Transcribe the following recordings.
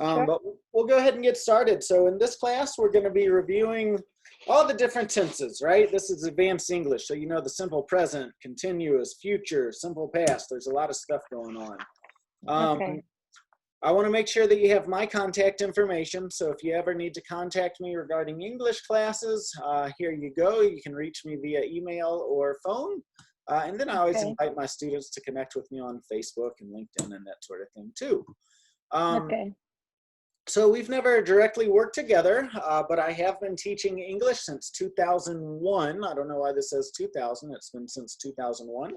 Sure. But we'll go ahead and get started. So in this class, we're going to be reviewing all the different tenses, right? This is advanced English. So you know the simple present, continuous, future, simple past. There's a lot of stuff going on. Okay. I want to make sure that you have my contact information. So if you ever need to contact me regarding English classes, here you go. You can reach me via email or phone. And then I always Okay. invite my students to connect with me on Facebook and LinkedIn and that sort of thing too. Okay. So we've never directly worked together, but I have been teaching English since 2001. I don't know why this says 2000. It's been since 2001.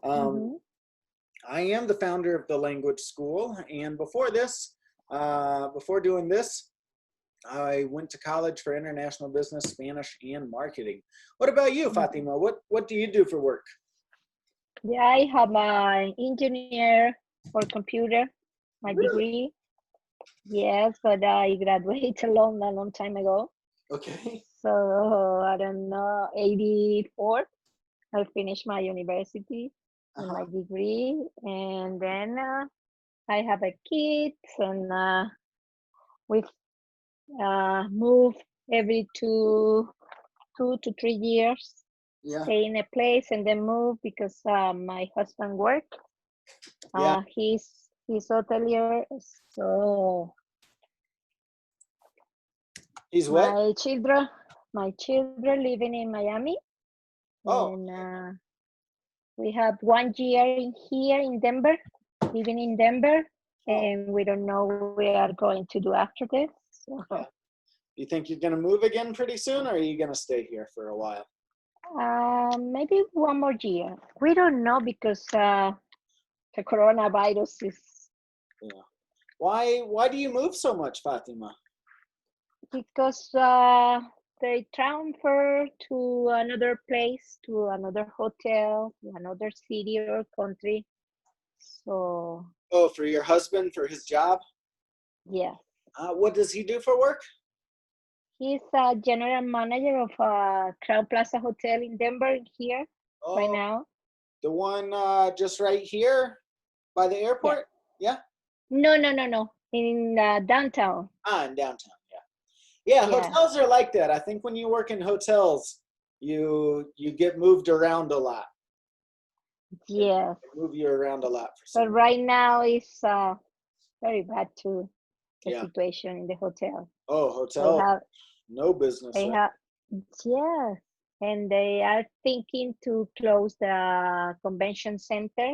Mm-hmm. I am the founder of the language school, and before this, before doing this, I went to college for international business, Spanish, and marketing. What about you, Fatima? What do you do for work? Yeah, I have my engineer for computer, my Really? degree. Yes, but I graduated a long time ago. Okay. So I don't know, 84. I finished my university and my degree, and then I have a kid, and we move every 2 to 3 years, Yeah. stay in a place and then move because my husband work. Yeah. He's hotelier, so He's what? my children living in Miami, Oh. and we have 1 year in here in Denver, living in Denver, Oh. and we don't know what we are going to do after this. So, Yeah. You think you're gonna move again pretty soon, or are you gonna stay here for a while? maybe 1 more year. We don't know because the coronavirus is Yeah. Why do you move so much, Fatima? because they transfer to another place, to another hotel, to another city or country. So Oh, for your husband, for his job? yeah, What does he do for work? he's a general manager of Crown Plaza Hotel in Denver here right Oh, now. the one just right here by the Yeah. airport? Yeah? No. In downtown. In downtown, yeah. Yeah, Yeah. hotels are like that. I think when you work in hotels, you get moved around a lot. They Yes. move you around a lot for some But reason. right now it's very bad too, the Yeah. situation in the hotel. Oh, They hotel, have no business, they right? have yeah, and they are thinking to close the convention center.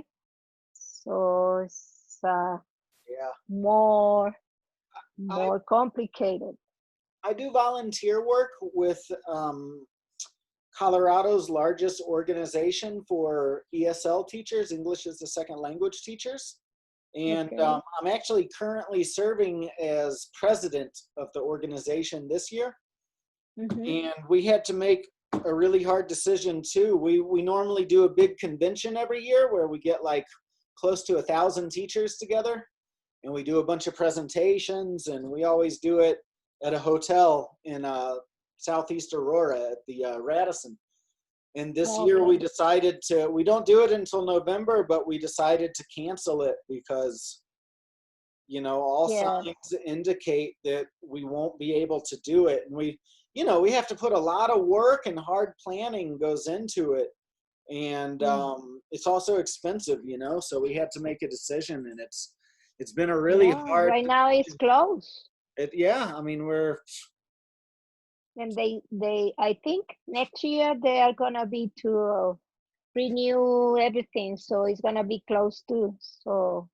So it's Yeah. more I complicated. I do volunteer work with Colorado's largest organization for ESL teachers, English as a second language teachers. And Okay. I'm actually currently serving as president of the organization this year. Mm-hmm. And we had to make a really hard decision too. We normally do a big convention every year where we get like close to 1,000 teachers together, and we do a bunch of presentations, and we always do it at a hotel in Southeast Aurora at the Radisson. And this year we Okay. decided we don't do it until November, but we decided to cancel it because, all Yes. signs indicate that we won't be able to do it. And we have to put a lot of work and hard planning goes into it. And Mm. it's also expensive, so we had to make a decision, and it's been a really Yeah. hard Right now it's closed. yeah, I mean, And I think next year they are gonna be to renew everything, so it's gonna be closed too. So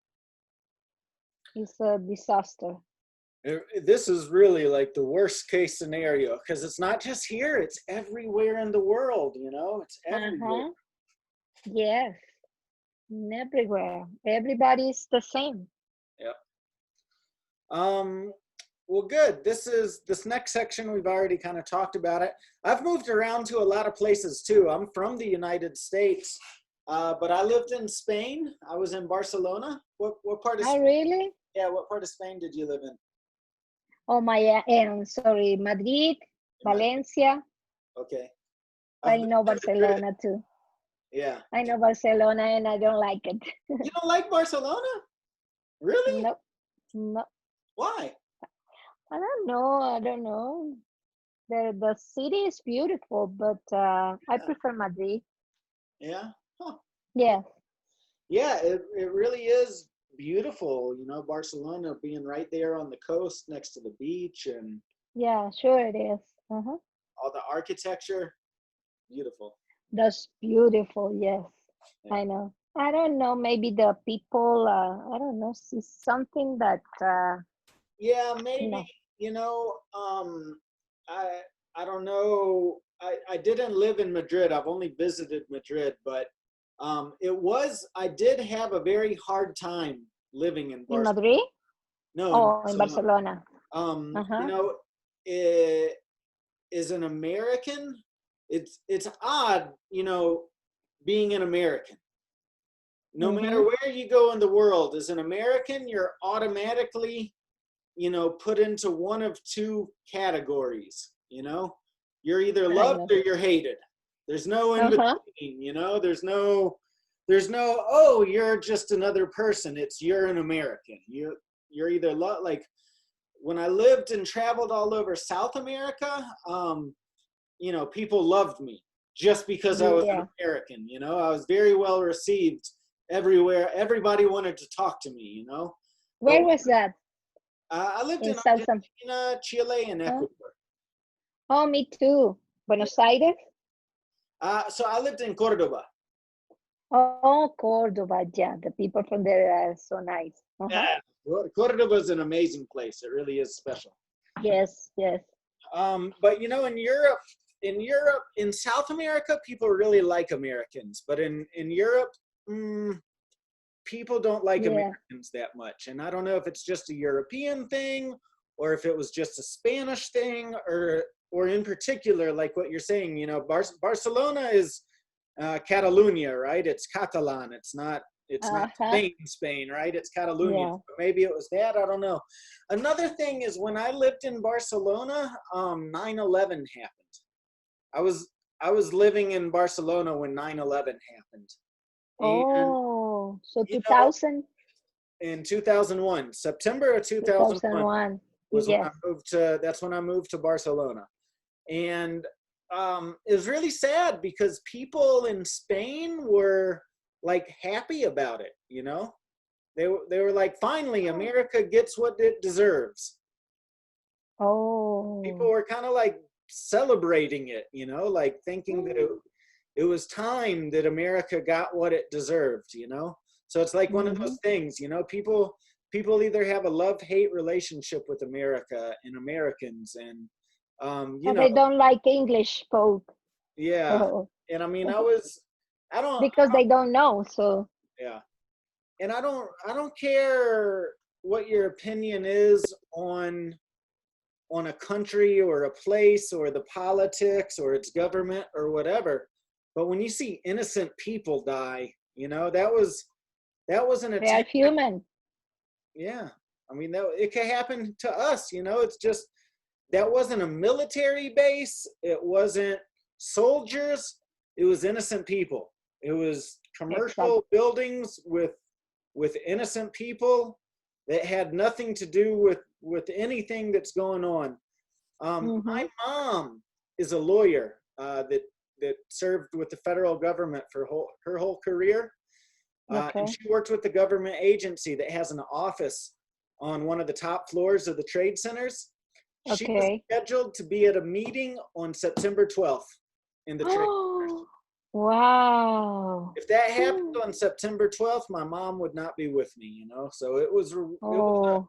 it's a disaster. this is really like the worst case scenario because it's not just here, it's everywhere in the world, it's everywhere. Uh-huh. Yes. Everywhere. Everybody's the same. Yeah. Well, good. This next section, we've already kind of talked about it. I've moved around to a lot of places too. I'm from the United States, but I lived in Spain. I was in Barcelona. What part of Oh, really? Yeah, what part of Spain did you live in? Oh, sorry, Madrid, Valencia. Okay. I I've been know to Madrid. Barcelona too. Yeah. I know Barcelona and I don't like it. You don't like Barcelona? Really? No, no. Why? I don't know. I don't know. The city is beautiful, but I prefer Madrid. Yeah. Huh. Yes. Yeah, it really is beautiful. You know, Barcelona being right there on the coast next to the beach and Yeah, sure it is. Uh-huh. all the architecture. Beautiful. That's beautiful. Yes, Yeah. I know. I don't know. Maybe the people. I don't know. See something that. Yeah, maybe, No. you know, I I don't know. I didn't live in Madrid. I've only visited Madrid, but I did have a very hard time living in In Barcelona. Madrid? No, in Oh, in Barcelona. Barcelona. You Uh-huh. know, as an American, it's odd, you know, being an American. No matter Mm-hmm. where you go in the world, as an American, you're automatically, you know, put into one of two categories. You know, you're either I loved know. or you're hated. There's no in Uh-huh. between. You know, there's no, oh, you're just another person. It's you're an American. You're either like when I lived and traveled all over South America, you know, people loved me just because I was an Yeah. American. You know, I was very well received everywhere. Everybody wanted to talk to me. You know, but Where was that? I lived In in South Am- Argentina, Chile, and huh? Ecuador. Oh, me too. Yeah. Buenos Aires? So I lived in Cordoba. Oh, Cordoba. Yeah, the people from there are so nice. Uh-huh. Yeah. Cordoba is an amazing place. It really is special. Yes, yes. But you know, in South America, people really like Americans. But in Europe, mm, people don't like Yeah. Americans that much. And I don't know if it's just a European thing or if it was just a Spanish thing or in particular, like what you're saying, you know, Barcelona is Catalonia, right? It's Catalan. It's not Uh-huh. Spain, right? It's Catalonia. Yeah. So maybe it was that. I don't know. Another thing is when I lived in Barcelona, 9/11 happened. I was I was living in Barcelona when 9/11 happened. And Oh, so you know, 2000, in 2001, September of 2001 2001. was when I Yes. moved to. That's when I moved to Barcelona, and it was really sad because people in Spain were like happy about it. You know, they were like, finally, America gets what it deserves. People Oh. were kind of like celebrating it. You know, like thinking that Mm-hmm. it was time that America got what it deserved, you know? So it's like one of those things, you know, people either have a love-hate relationship with America and Americans and you Oh, know, they don't like English folk. yeah. Oh. And I mean, I Because don't they don't know. So, yeah. And I don't care what your opinion is on a country or a place or the politics or its government or whatever. But when you see innocent people die, you know, that was an they are attack. human. Yeah. I mean, it could happen to us, you know, it's just that wasn't a military base. It wasn't soldiers. It was innocent people. It was Exactly. commercial buildings with innocent people that had nothing to do with anything that's going on. Mm-hmm. My mom is a lawyer that served with the federal government for her whole career, and Okay. she worked with the government agency that has an office on one of the top floors of the trade centers. She was Okay. scheduled to be at a meeting on September 12th in the trade centers. Oh, wow. If that happened Hmm. on September 12th, my mom would not be with me, you know. So Oh,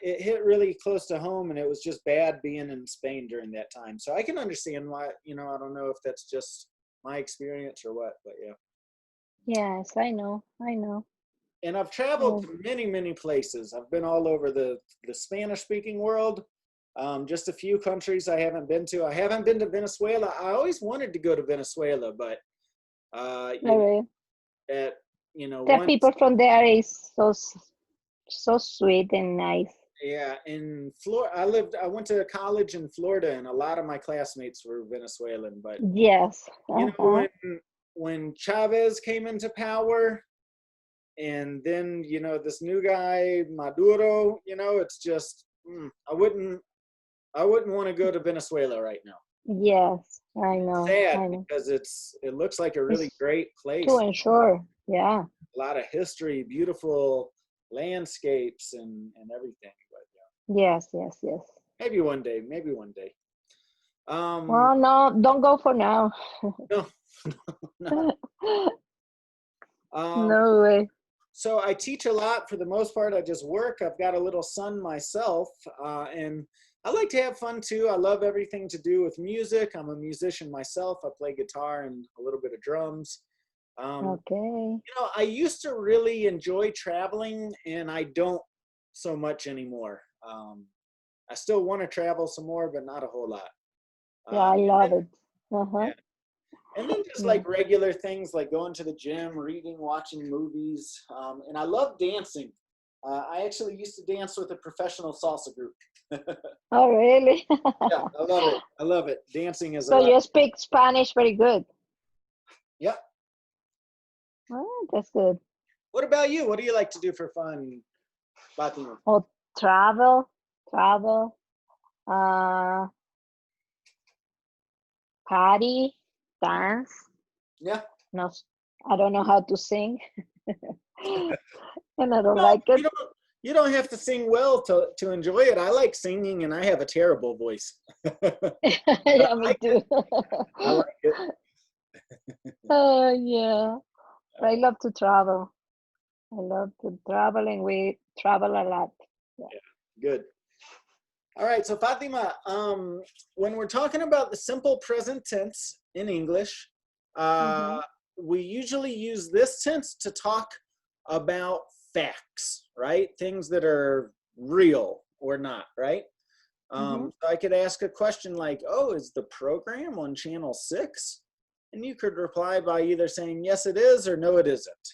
it hit really close to home, and it was just bad being in Spain during that time. So I can understand why, you know, I don't know if that's just my experience or what, but yeah. yes, I know. I know. And I've traveled Oh, to many, many places. I've been all over the Spanish speaking world. Just a few countries I haven't been to. I haven't been to Venezuela. I always wanted to go to Venezuela, but you know, really. at The once, people from there is so sweet and nice. yeah, in Florida, I went to college in Florida, and a lot of my classmates were Venezuelan. But Yes. you know, Uh-huh. when Chavez came into power, And then, this new guy, Maduro, it's just, I wouldn't want to go to Venezuela right now. Yes, I know. Sad I know. because it looks like a really It's great place. to ensure. Yeah. A lot of history, beautiful landscapes and everything. But Yes, yes, yes. maybe one day. Well, no, don't go for now. No, no. No way. So I teach a lot. For the most part, I just work. I've got a little son myself, and I like to have fun too. I love everything to do with music. I'm a musician myself. I play guitar and a little bit of drums. Okay. I used to really enjoy traveling, and I don't so much anymore. I still want to travel some more, but not a whole lot. Yeah, I love it. Uh-huh. Yeah. And then just Yeah. like regular things like going to the gym, reading, watching movies. And I love dancing. I actually used to dance with a professional salsa group. Oh, really? Yeah, I love it. I love it. Dancing is a So lot. you speak Spanish very good. Yep. Oh, that's good. What about you? What do you like to do for fun, Fatima? Oh, travel. Uh, party, dance. Yeah. No, I don't know how to sing, and I don't No, like it. you don't have to sing well to enjoy it. I like singing, and I have a terrible voice. Yeah, me too. I like it. Oh, yeah. I love to travel. I love to travel, and we travel a lot. Yeah. Good. All right, so Fatima, when we're talking about the simple present tense in English, Mm-hmm. we usually use this tense to talk about facts, right? Things that are real or not, right? Mm-hmm. So I could ask a question like, oh, is the program on channel 6? And you could reply by either saying, yes, it is, or no, it isn't.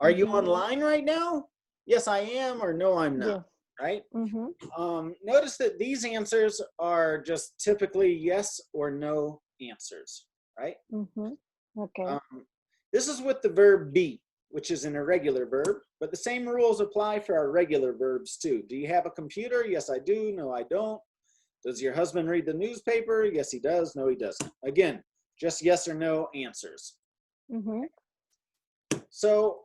Are you Mm-hmm. online right now? Yes, I am, or no, I'm not, Yes. right? Mm-hmm. Notice that these answers are just typically yes or no answers, right? Mm-hmm. Okay. This is with the verb be, which is an irregular verb, but the same rules apply for our regular verbs too. Do you have a computer? Yes, I do. No, I don't. Does your husband read the newspaper? Yes, he does. No, he doesn't. Again, just yes or no answers. Mm-hmm. So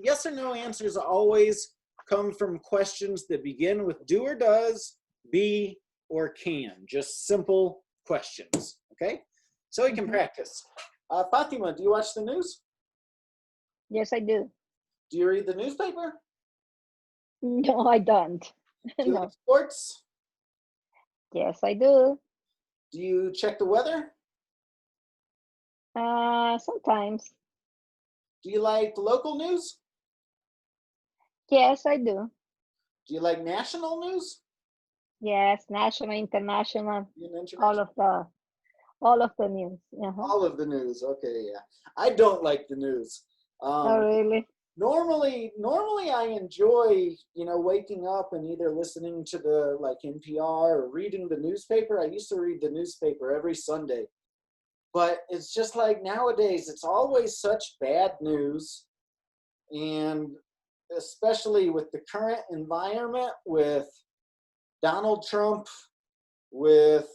yes or no answers always come from questions that begin with do or does, be or can. Just simple questions, okay? So we can Mm-hmm. practice. Fatima, do you watch the news? Yes, I do. Do you read the newspaper? No, I don't. Do you like No. sports? Yes, I do. Do you check the weather? Sometimes. Do you like local news? Yes, I do. Do you like national news? Yes, national, international, You mentioned all of the all of the news. Uh-huh. all of the news. Okay, yeah. I don't like the news. Oh, really? Normally I enjoy, waking up and either listening to the like NPR or reading the newspaper. I used to read the newspaper every Sunday. But it's just like nowadays, it's always such bad news. And especially with the current environment with Donald Trump, with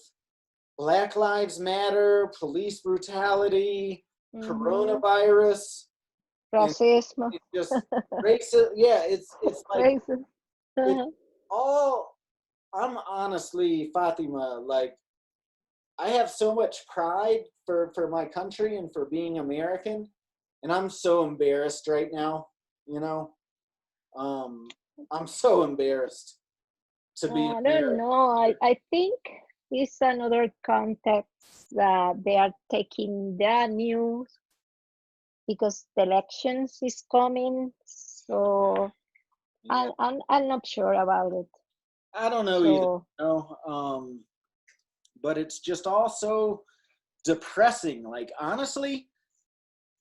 Black Lives Matter, police brutality, Mm-hmm. coronavirus, and Racism, it's just racist. Yeah, it's like racist. it's Uh-huh. all. I'm honestly, Fatima, like I have so much pride for my country and for being American, and I'm so embarrassed right now. You know, I'm so embarrassed to be I don't American. know. I think it's another context that they are taking the news because the elections is coming. So Yeah, I'm not sure about it. I don't know either. So But it's just all so depressing. Like honestly,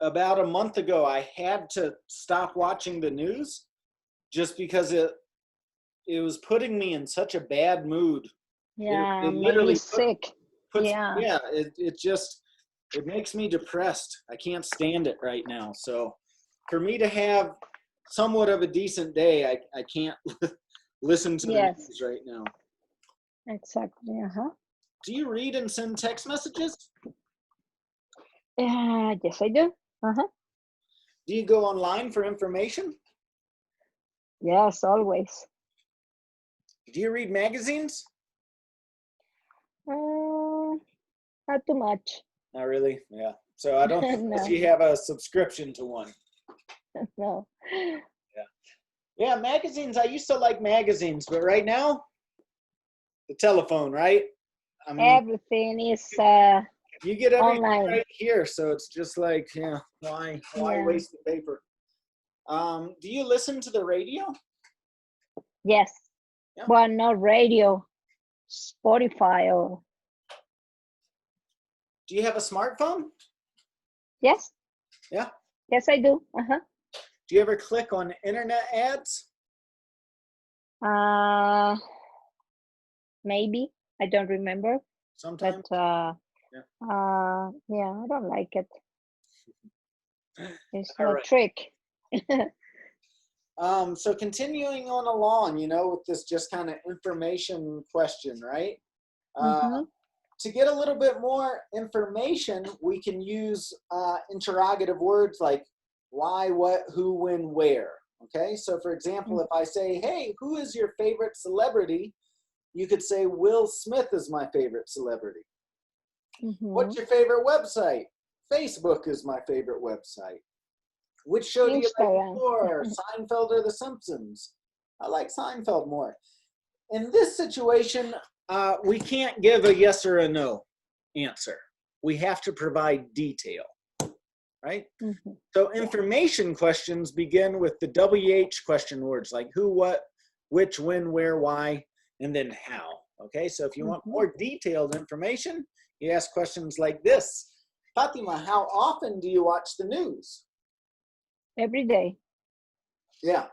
about a month ago, I had to stop watching the news just because it was putting me in such a bad mood. yeah, It made me literally sick. puts Yeah. yeah, it makes me depressed. I can't stand it right now. So for me to have somewhat of a decent day, I can't listen to the Yes, news right now. exactly. Do you read and send text messages? Yes, I do. Do you go online for information? Yes, always. Do you read magazines? Not too much. Not really. Yeah. So I don't suppose No, you have a subscription to one. no. Yeah, magazines. I used to like magazines, but right now, the telephone, right? I mean, Everything is you get everything online. right here, so it's just like, yeah, why Yeah. waste the paper? Do you listen to the radio? Yes. Yeah. Well, not radio, Spotify or Do you have a smartphone? yes. Yeah. Yes, I do. Do you ever click on internet ads? Maybe I don't remember, but Sometimes. yeah, I don't like it. It's All no right. trick. So continuing on along, with this just kind of information question, right? To get a little bit more information, we can use interrogative words like why, what, who, when, where. Okay, so for example, if I say, hey, who is your favorite celebrity? You could say, Will Smith is my favorite celebrity. What's your favorite website? Facebook is my favorite website. Which show do you like Instagram. more, Seinfeld or The Simpsons? I like Seinfeld more. In this situation, we can't give a yes or a no answer. We have to provide detail, right? So information questions begin with the WH question words like who, what, which, when, where, why, and then how. Okay, so if you want more detailed information, you ask questions like this. Fatima, how often do you watch the news? Every day. Yeah.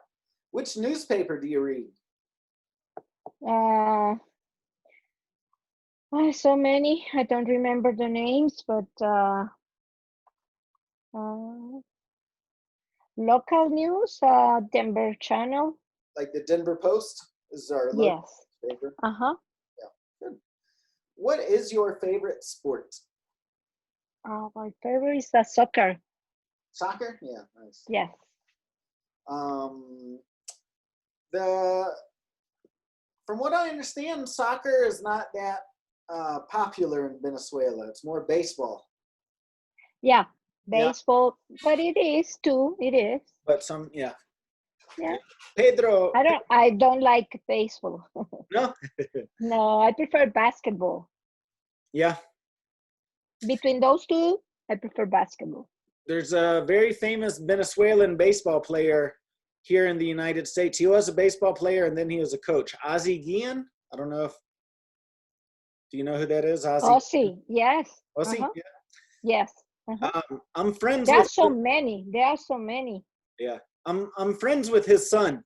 Which newspaper do you read? So many. I don't remember the names, but local news, Denver Channel. Like the Denver Post is our local newspaper. Yeah, good. What is your favorite sport? My favorite is soccer. Soccer? Yeah, nice. Yes. From what I understand, soccer is not that popular in Venezuela. It's more baseball. Yeah, baseball, but it is too. It is. But some, yeah. Pedro. I don't like baseball. No. No, I prefer basketball. Yeah. Between those two, I prefer basketball. There's a very famous Venezuelan baseball player here in the United States. He was a baseball player and then he was a coach. Ozzie Guillen. I don't know if, do you know who that is? Ozzie, yes. Ozzie? Yeah. Yes. I'm friends there with. There are so many. Yeah. I'm friends with his son.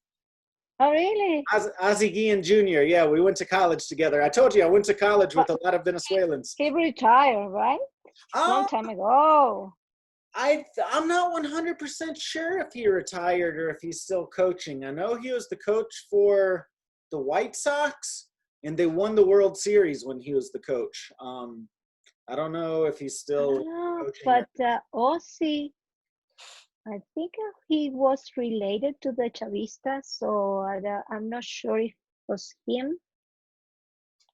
Oh, really? Ozzie Guillen Jr. Yeah, we went to college together. I told you I went to college with a lot of Venezuelans. He retired, right? Long time ago. I'm not 100% sure if he retired or if he's still coaching. I know he was the coach for the White Sox, and they won the World Series when he was the coach. I don't know if he's still coaching. But Ozzie, I think he was related to the Chavistas, so I'm not sure if it was him.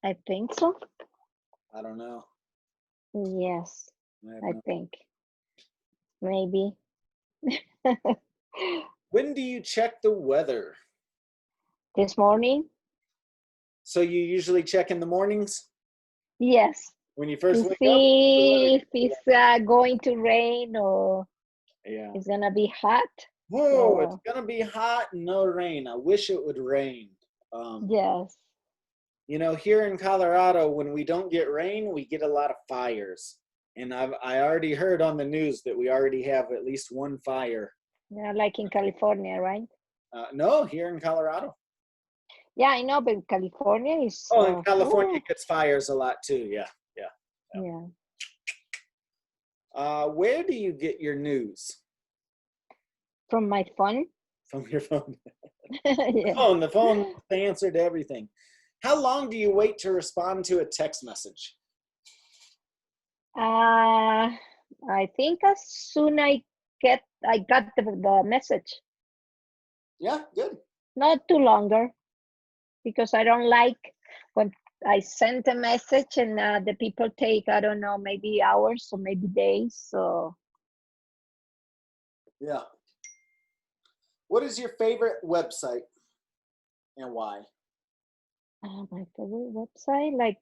I think so. I don't know. Yes, I think. Maybe. When do you check the weather? This morning. So you usually check in the mornings? Yes. When you first wake up? See if it's going to rain or it's going to be hot. Whoa, it's going to be hot and no rain. I wish it would rain. Yes. Here in Colorado, when we don't get rain, we get a lot of fires. And I already heard on the news that we already have at least one fire. Yeah, like in California, right? No, here in Colorado. Yeah, I know, but California is. Oh, and California gets fires a lot too. Yeah. Where do you get your news? From my phone. From your phone. Yeah. The phone, the answer to everything. How long do you wait to respond to a text message? I think as soon I got the message, Yeah, good. not too longer, because I don't like when I send a message and the people take, I don't know, maybe hours or maybe days. So Yeah. What is your favorite website and why? my favorite website, like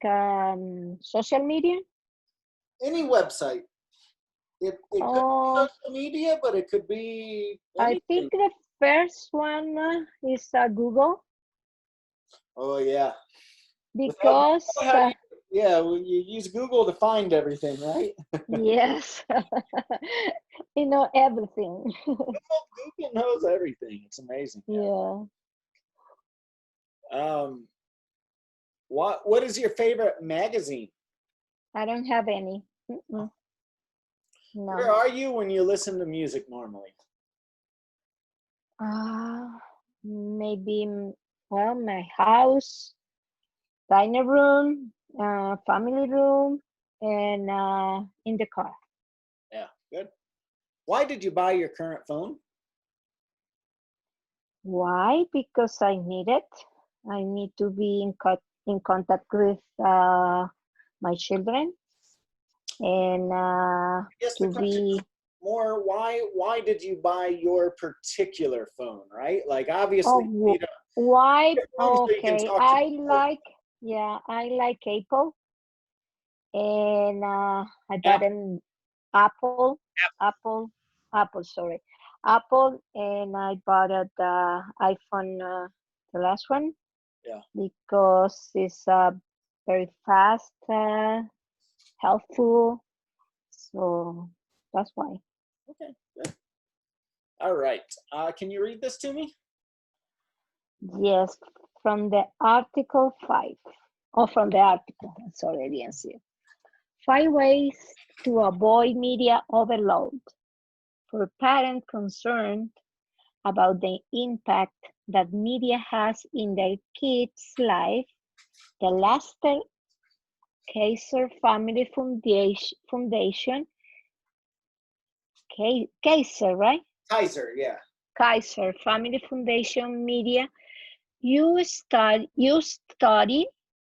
social media. Any website. It could be Oh, social media, but it could be I anything. think the first one is Google, Oh yeah. Without because Google, how do you? Yeah, well, you use Google to find everything, right? yes, you know everything. Google knows everything. It's amazing. Yeah, Um, what is your favorite magazine? I don't have any. Where No. are you when you listen to music normally? Maybe, well, my house, dining room, family room, and in the car. Yeah, good. Why did you buy your current phone? Why? Because I need it. I need to be in contact with my children, and I guess the to question is be. more why did you buy your particular phone, right? Like Oh, obviously you know why? your phone so you can Okay, talk to people. yeah, I like Apple, and I bought Apple. an Apple, Apple, Apple. Sorry, Apple, and I bought the iPhone, the last one, Yeah. because it's very fast, helpful. So that's why. Okay. Good. All right. Can you read this to me? Yes, from the article 5. Oh, from the article. Sorry, I didn't see it. 5 ways to avoid media overload for parents concerned about the impact that media has in their kids' life. The Laster Kaiser Family Foundation, Kaiser, right? Kaiser, yeah. Kaiser Family Foundation Media. You study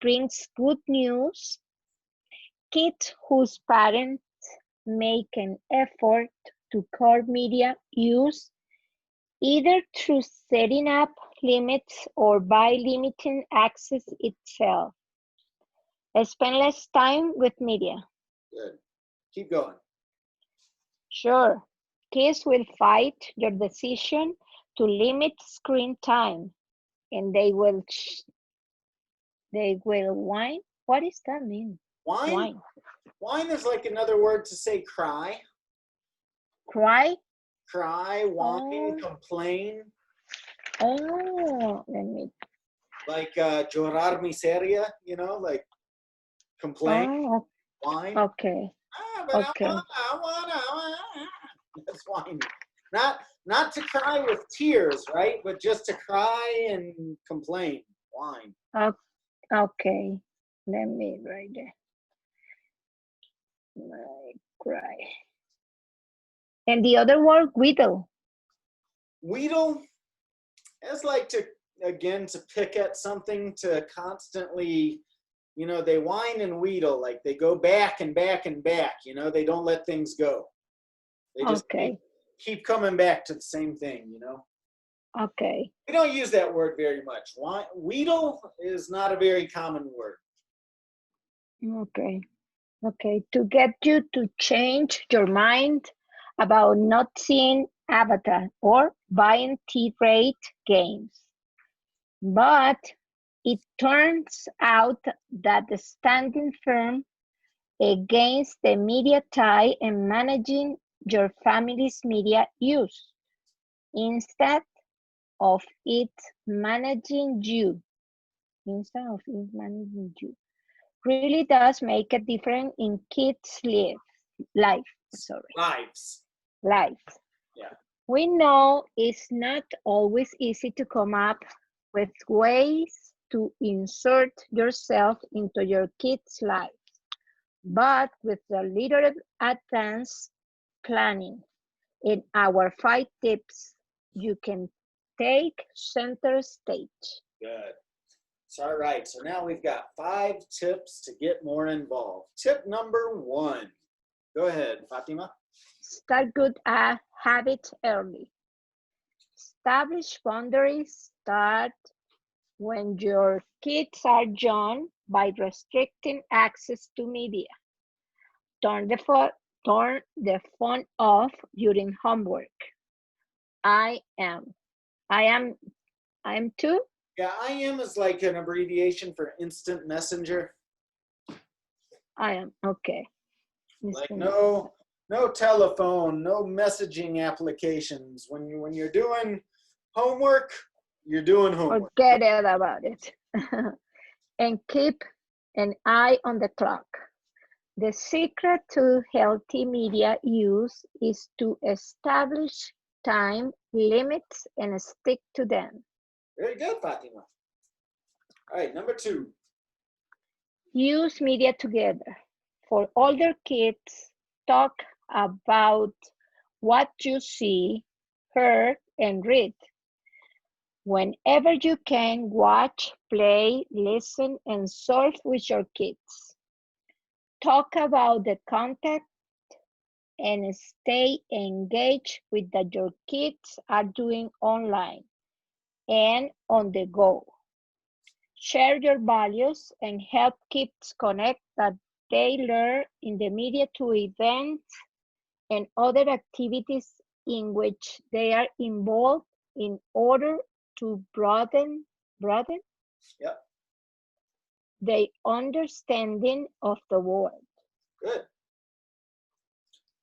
brings good news. Kids whose parents make an effort to curb media use, either through setting up limits or by limiting access itself. Spend less time with media. Good. Keep going. Sure, kids will fight your decision to limit screen time, and they will whine. What does that mean? Wine? Whine. Wine is like another word to say cry. Cry? Cry, whine, Oh, complain. oh, let me. Like llorar miseria, you know, like complain, Oh, whine. okay, But okay, I wanna. That's whining. Not to cry with tears, right? But just to cry and complain, whine. okay. Let me write it. Like, cry. And the other word, wiggle. Wheedle. It's like to pick at something, to constantly, you know, they whine and wheedle, like they go back and back and back, you know, they don't let things go. They just Okay, keep coming back to the same thing, you know. okay, We don't use that word very much. Wheedle is not a very common word. okay, okay. To get you to change your mind about not seeing Avatar or buying T-rate games. But it turns out that the standing firm against the media tie and managing your family's media use, instead of it managing you, really does make a difference in kids' life. Sorry, Lives. life. Yeah. We know it's not always easy to come up with ways to insert yourself into your kids' life, but with a little advanced planning in our 5 tips, you can take center stage. Good. So, all right. So now we've got 5 tips to get more involved. Tip number 1. Go ahead, Fatima. Start good habits early. Establish boundaries. Start when your kids are young by restricting access to media. Turn the phone off during homework. I am. I am. I am too. Yeah, IM is like an abbreviation for instant messenger. I am. Okay. Like no telephone, no messaging applications. When you're doing homework, you're doing homework. Forget it about it. And keep an eye on the clock. The secret to healthy media use is to establish time limits and stick to them. Very good, Fatima. All right, number 2. Use media together. For older kids, talk about what you see, heard, and read. Whenever you can, watch, play, listen, and surf with your kids. Talk about the content and stay engaged with that your kids are doing online and on the go. Share your values and help kids connect that they learn in the media to events and other activities in which they are involved in order to broaden Yep, their understanding of the world. good.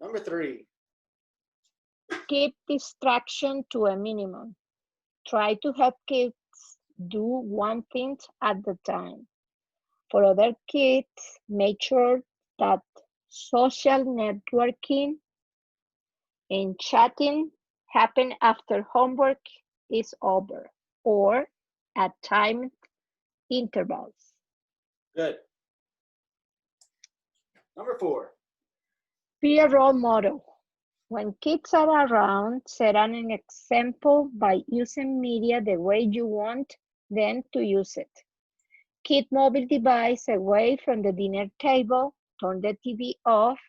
Number 3. Keep distraction to a minimum. Try to help kids do one thing at a time. For other kids, make sure that social networking and chatting happen after homework is over or at timed intervals. Good. Number 4. Be a role model. When kids are around, set an example by using media the way you want them to use it. Keep mobile device away from the dinner table. Turn the TV off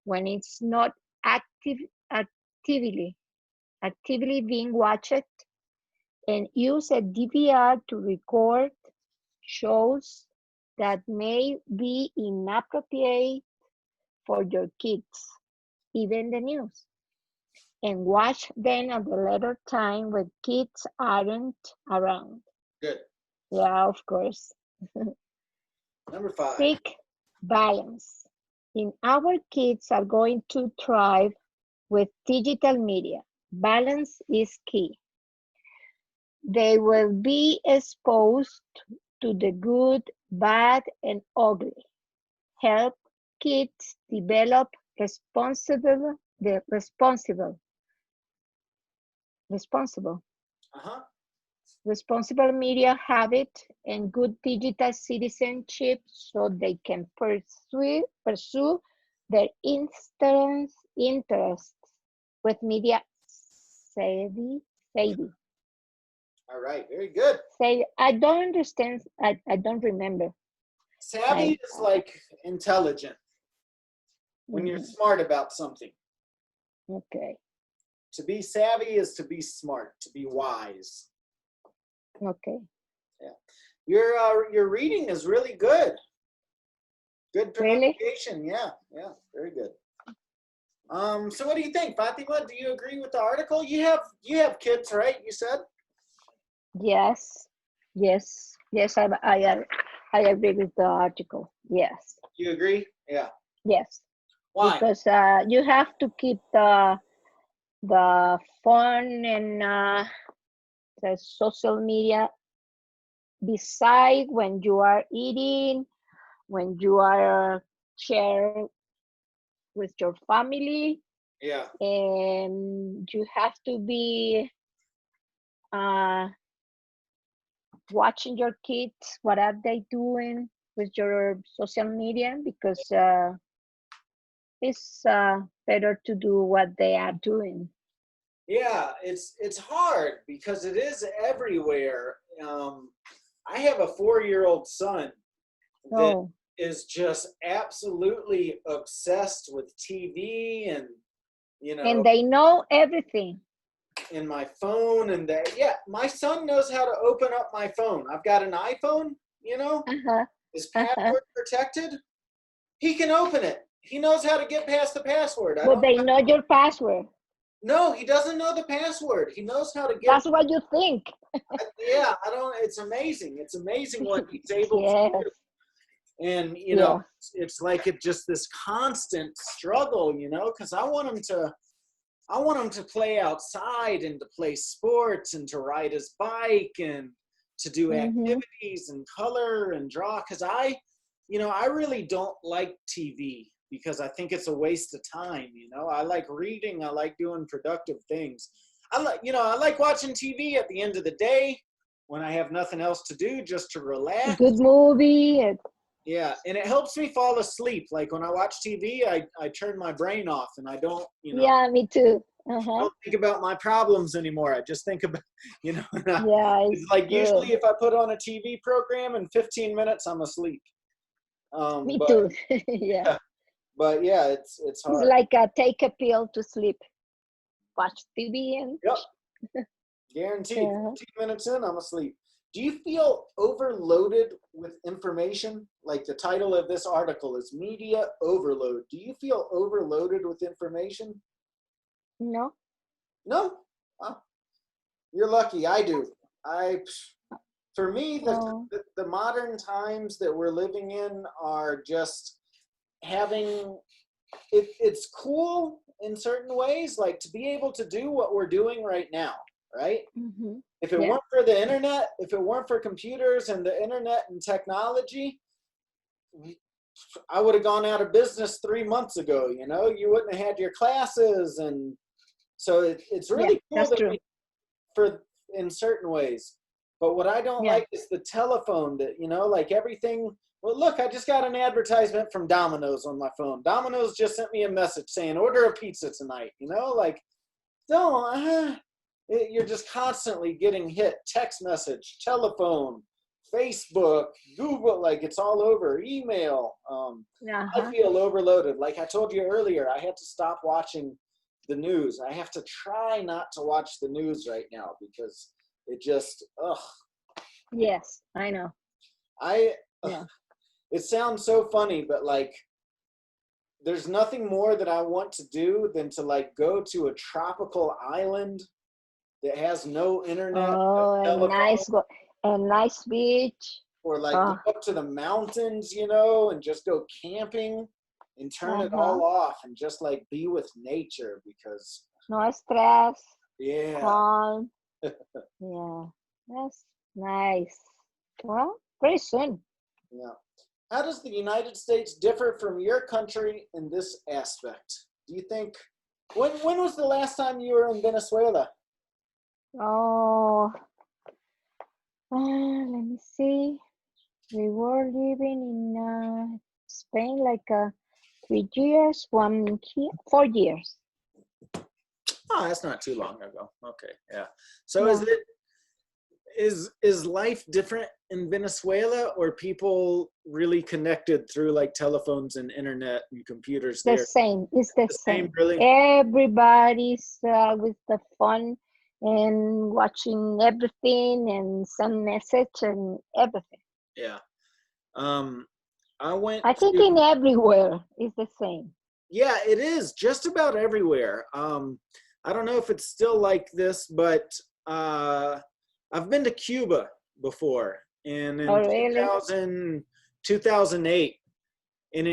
when it's not actively being watched, and use a DVR to record shows that may be inappropriate for your kids, even the news, and watch them at the later time when kids aren't around. Good. Yeah, of course. Number 5. Seek balance. And our kids are going to thrive with digital media. Balance is key. They will be exposed to the good, bad, and ugly. Help kids develop responsible Uh-huh. responsible media habit and good digital citizenship so they can pursue their interests with media savvy. All right, very good. I don't understand. I don't remember. Savvy is like intelligent. When you're smart about something. Okay. To be savvy is to be smart, to be wise. Okay. Yeah. Your reading is really good. Good Really? pronunciation. Yeah, very good. So what do you think, Fatima? Do you agree with the article? You have kids, right? You said? Yes. I agree with the article. Yes. You agree? Yeah. Yes. Why? Because you have to keep the phone and the social media beside when you are eating, when you are sharing with your family. Yeah. And you have to be watching your kids, what are they doing with your social media, because it's better to do what they are doing. Yeah, it's hard because it is everywhere. I have a 4-year-old son that Oh, is just absolutely obsessed with TV and, you and know, they know everything. in my phone and that. Yeah, my son knows how to open up my phone. I've got an iPhone, you know, Uh-huh. is Uh-huh. password protected. He can open it. He knows how to get past the password. I But don't they know your password. No, he doesn't know the password. He knows how to get. That's what you think. Yeah, I don't. It's amazing. It's amazing what he's able to Yes. do. And Yeah. it's like it just this constant struggle, because I want him to play outside and to play sports and to ride his bike and to do Mm-hmm. activities and color and draw. Because I really don't like TV because I think it's a waste of time. I like reading. I like doing productive things. I like watching TV at the end of the day when I have nothing else to do, just to relax. Good movie. Yeah, and it helps me fall asleep. Like when I watch TV, I turn my brain off and I don't, Yeah, me too. I Uh-huh. don't think about my problems anymore. I just think about, Yeah, it's it's like good. usually if I put on a TV program in 15 minutes, I'm asleep. Me But too. Yeah. yeah, but yeah, it's It's hard. like take a pill to sleep. Watch TV and Yep, guaranteed. uh, 15 minutes in, I'm asleep. Do you feel overloaded with information? Like the title of this article is Media Overload. Do you feel overloaded with information? no. No? Oh, you're lucky. I do. For me, Oh, the modern times that we're living in are just having it's cool in certain ways, like to be able to do what we're doing right now, right? mm-hmm. If it Yeah. weren't for the internet, if it weren't for computers and the internet and technology, I would have gone out of business 3 months ago. You wouldn't have had your classes, and so it's Yeah, really cool that's that true. for in certain ways. But what I don't Yeah. like is the telephone that, like everything. Well, look, I just got an advertisement from Domino's on my phone. Domino's just sent me a message saying, order a pizza tonight. Like, don't, you're just constantly getting hit. Text message, telephone, Facebook, Google, like it's all over, email. I Uh-huh. feel overloaded. Like I told you earlier, I had to stop watching the news. I have to try not to watch the news right now because it just, Yes, I know. I, Yeah. it sounds so funny, but like, there's nothing more that I want to do than to like go to a tropical island that has no internet, no Oh, telephone, a nice beach. or like go Oh, up to the mountains, and just go camping and turn it uh-huh. all off and just like be with nature because, No stress, yeah. calm. Yeah, that's nice. Well, pretty soon. Yeah. How does the United States differ from your country in this aspect? Do you think, when was the last time you were in Venezuela? Oh, let me see. We were living in Spain like 3 years, 4 years. Oh, that's not too long ago. Okay, yeah. So Yeah, is life different in Venezuela, or people really connected through like telephones and internet and computers the there? same. It's the The same, same. really? Everybody's with the phone and watching everything and send message and everything. Yeah. Um, I went I think to, in everywhere it's the same. yeah, it is just about everywhere. I don't know if it's still like this, but I've been to Cuba before, and in Oh, really? 2008, and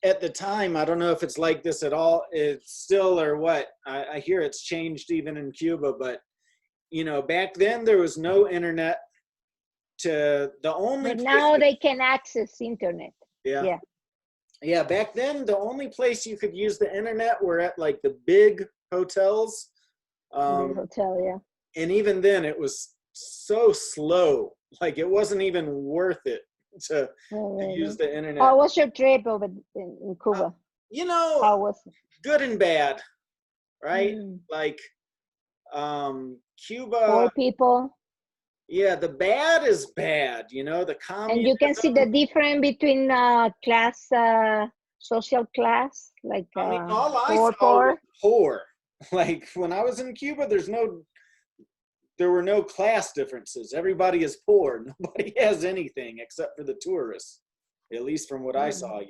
at the time, I don't know if it's like this at all. It's still or what. I hear it's changed even in Cuba, but back then there was no internet. The only But place now they can access internet. yeah, Yeah. Yeah, back then the only place you could use the internet were at like the big hotels. The Um, hotel, yeah. and even then it was so slow. Like it wasn't even worth it to, Oh, to use really? the internet. How was your trip over in Uh, Cuba? you know, How was it? good and bad, right? Mm. Like Poor Cuba, people, yeah, the bad is bad, the and you can see communism. the difference between class, social class, like I mean, all I poor, saw was poor. poor. Like when I was in Cuba, there were no class differences. Everybody is poor. Nobody has anything except for the tourists, at least from what I Mm. saw.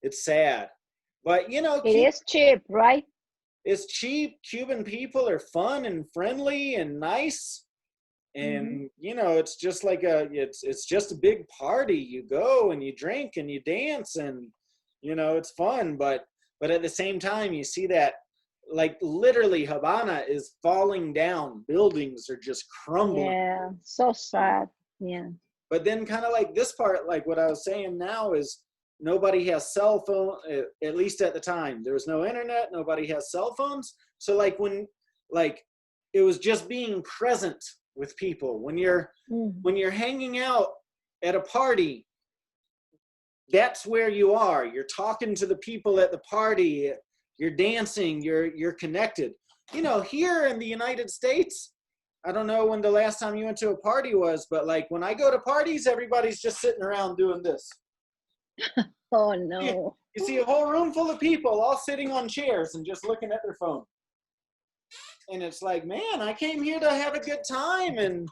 It's sad. But, It Cuba is cheap, right? is cheap. Cuban people are fun and friendly and nice. Mm-hmm. And, it's just like it's just a big party. You go and you drink and you dance and, it's fun. But at the same time, you see that like literally Havana is falling down. Buildings are just crumbling. Yeah, so sad. Yeah. But then kind of like this part, like what I was saying now is nobody has cell phone, at least at the time. There was no internet, nobody has cell phones. So like it was just being present with people. When Mm. you're hanging out at a party, that's where you are. You're talking to the people at the party, you're dancing, you're connected. Here in the United States, I don't know when the last time you went to a party was, but like when I go to parties, everybody's just sitting around doing this. Oh You no. you see a whole room full of people all sitting on chairs and just looking at their phone. And it's like, man, I came here to have a good time and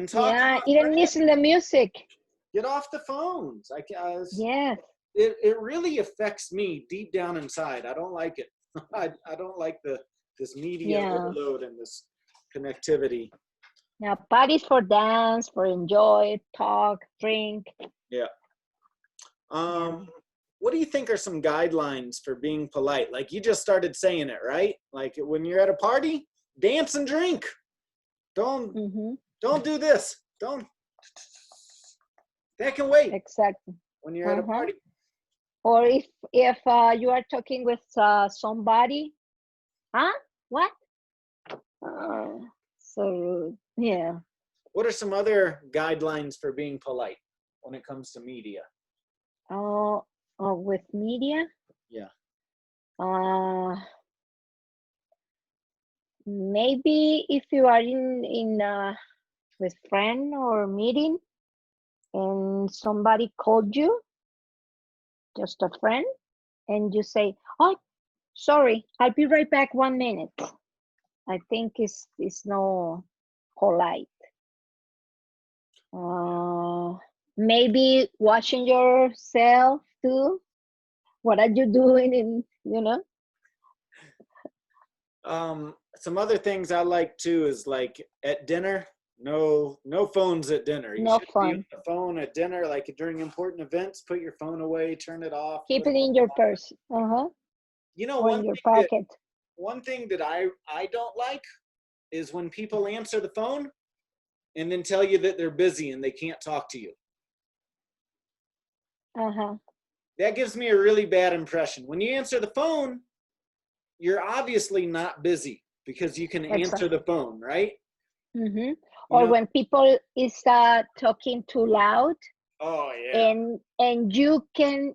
talk to Yeah, my even friends. listen the music. Get off the phones. Yes. It really affects me deep down inside. I don't like it. I don't like this media Yeah. overload and this connectivity. Yeah, parties for dance, for enjoy, talk, drink. Yeah. Yeah. What do you think are some guidelines for being polite? Like you just started saying it, right? Like when you're at a party, dance and drink. Don't Mm-hmm. don't do this. Don't that can wait Exactly. when you're at a Uh-huh. party. Or if you are talking with somebody, huh? What? So rude. Yeah. What are some other guidelines for being polite when it comes to media? Oh, with media. Yeah. Uh, Maybe if you are in with friend or meeting and somebody called you, just a friend, and you say, "Oh, sorry, I'll be right back 1 minute." I think it's no polite. Uh, Maybe watching yourself too. What are you doing in? Some other things I like too is like at dinner, no phones at dinner. You No shouldn't be on fun. the phone at dinner. Like during important events, put your phone away, turn it off. Keep it in your purse. Uh-huh. You know, Or in your pocket. one thing that I don't like is when people answer the phone and then tell you that they're busy and they can't talk to you. Uh-huh. That gives me a really bad impression. When you answer the phone, you're obviously not busy because you can answer Exactly. the phone, right? Mm-hmm. You Or know, when people is talking too loud, oh yeah. and you can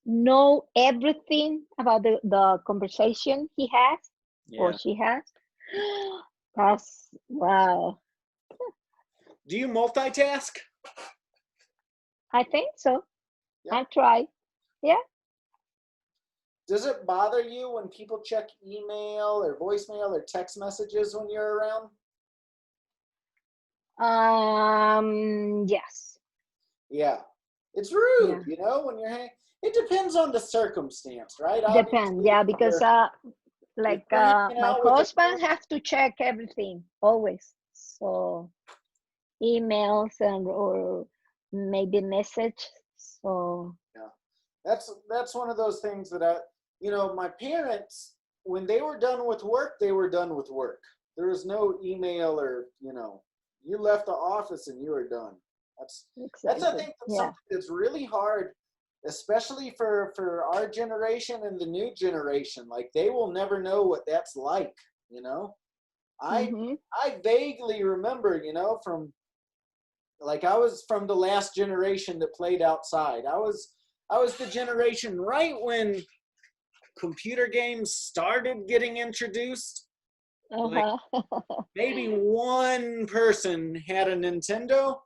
know everything about the conversation he has or Yeah. she has. That's wow. Do you multitask? I think so. Yeah. I try. Yeah. Does it bother you when people check email or voicemail or text messages when you're around? Yes. Yeah. It's rude, Yeah. when you're it depends on the circumstance, right? Depend. Obviously, Yeah, because if like you're hanging my out with a husband friend, have to check everything always. So emails and or maybe message. So yeah. That's one of those things that my parents, when they were done with work, they were done with work. There was no email or, you left the office and you were done. That's I exactly. think that's Yeah. something that's really hard, especially for our generation and the new generation. Like, they will never know what that's like, you know. I Mm-hmm. I vaguely remember, you know, from, like, I was from the last generation that played outside. I was the generation right when computer games started getting introduced. Like, Uh-huh. maybe one person had a Nintendo,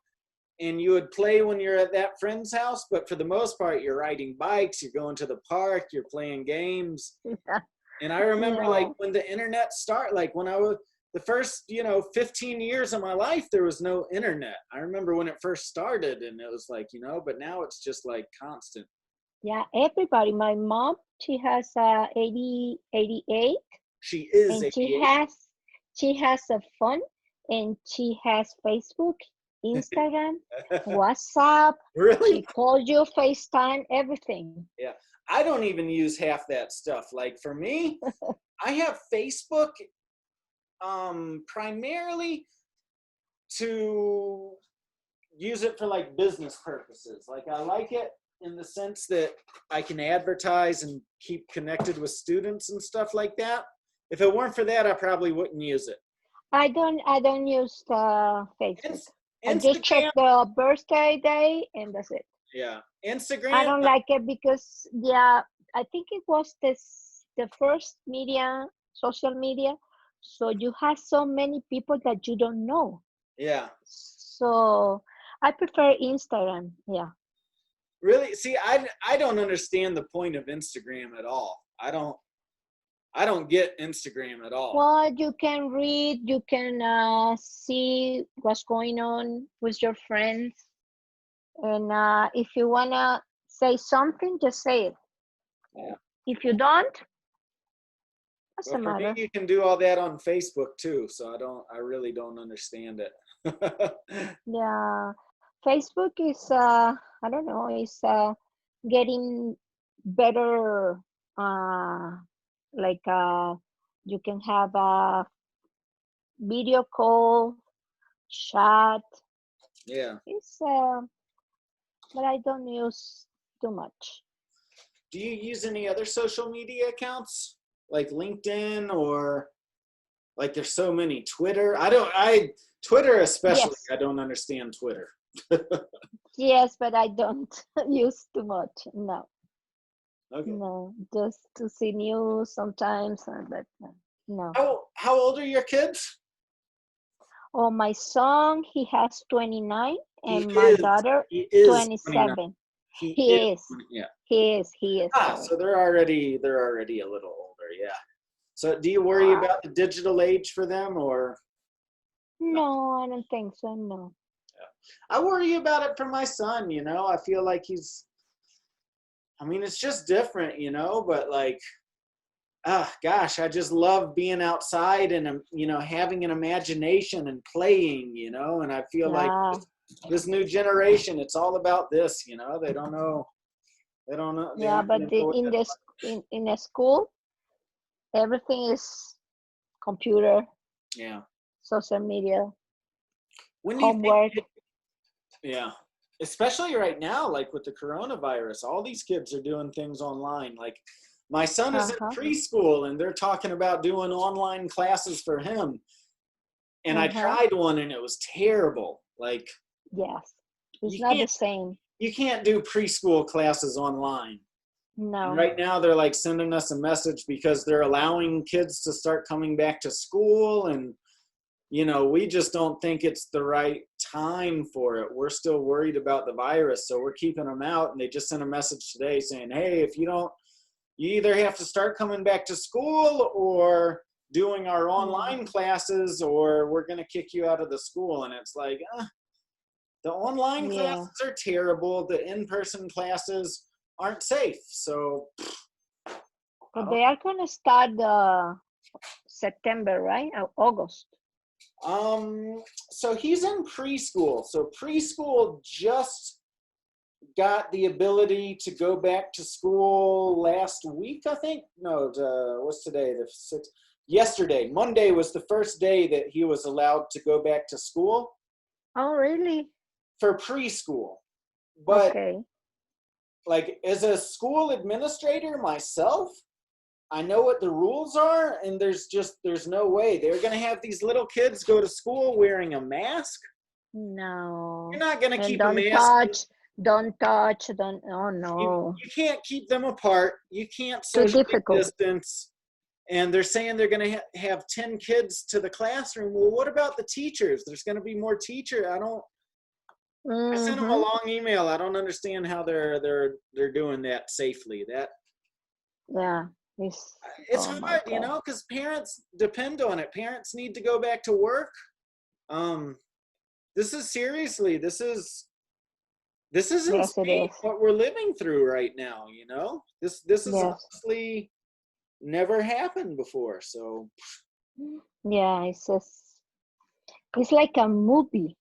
and you would play when you're at that friend's house, but for the most part, you're riding bikes, you're going to the park, you're playing games. Yeah. And I remember, like, Yeah. when the internet started, like, when I was the first, 15 years of my life, there was no internet. I remember when it first started, and it was like, but now it's just like constant. Yeah, everybody. My mom, she has 88, She is and she 88. has a phone, and she has Facebook, Instagram, WhatsApp. She Really? calls you, FaceTime, everything. Yeah. I don't even use half that stuff. Like, for me, I have Facebook primarily to use it for, like, business purposes. Like, I like it in the sense that I can advertise and keep connected with students and stuff like that. If it weren't for that, I probably wouldn't use it. I don't use Facebook. I just check Instagram, the birthday day, and that's it. yeah. I Instagram, don't like it because, yeah, I think it was the first social media. So you have so many people that you don't know. yeah. So I prefer Instagram. Yeah. Really? See, I don't understand the point of Instagram at all. I don't get Instagram at all. Well, you can read, you can see what's going on with your friends. And if you want to say something, just say it. Yeah. If you don't, Well, doesn't for me, matter. you can do all that on Facebook too, so I really don't understand it. Yeah. Facebook is, I don't know, is getting better. Uh, like you can have a video call, chat. Yeah. It's but I don't use too much. Do you use any other social media accounts like LinkedIn, or, like, there's so many, Twitter? Twitter especially, Yes, I don't understand Twitter. yes, but I don't use too much. No, Okay. no, just to see news sometimes, but no. How old are your kids? Oh, my son, he has 29, He and my is daughter, he is 29. 27. He is He is, 20, yeah. he is, So sorry. they're already a little older, yeah. So do you worry Uh, about the digital age for them, or no? no, I don't think so, no. Yeah. I worry about it for my son, I feel like it's just different, but, like, gosh, I just love being outside and, having an imagination and playing, and I feel like Yeah, this new generation, it's all about this, they don't know, they yeah, aren't but going to know what in that's this in a school, everything is computer, like. Yeah. social media, When do you think, homework. yeah, especially right now, like with the coronavirus, all these kids are doing things online. Like, my son is in Uh-huh, preschool, and they're talking about doing online classes for him. And I uh-huh. tried one, and it was terrible. Like, Yes, it's you not the can't same. you can't do preschool classes online. And No. right now they're, like, sending us a message because they're allowing kids to start coming back to school, and we just don't think it's the right time for it. We're still worried about the virus, so we're keeping them out. And they just sent a message today saying, hey, if you don't, you either have to start coming back to school or doing our Yeah, online classes, or we're going to kick you out of the school. And it's like, the online yeah. classes are terrible. The in-person classes aren't safe. So I But don't. they are gonna start September, right? Or August. So he's in preschool. So preschool just got the ability to go back to school last week, I think. No, what's today? The 6th. Yesterday, Monday was the first day that he was allowed to go back to school Oh, really? for preschool. But Okay. like as a school administrator myself, I know what the rules are, and there's no way they're going to have these little kids go to school wearing a mask. No. You're not going to And keep a mask. don't touch, don't, oh no. You can't keep them apart. You can't Too socially difficult. distance. And they're saying they're going to have 10 kids to the classroom. Well, what about the teachers? There's going to be more teachers. I sent them a long email. I don't understand how they're doing that safely. Yeah. It's Oh my hard, God. because parents depend on it. Parents need to go back to work. This is seriously, this is Yes, it insane is. what we're living through right now. This is Yes. honestly never happened before. So Yeah, it's like a movie.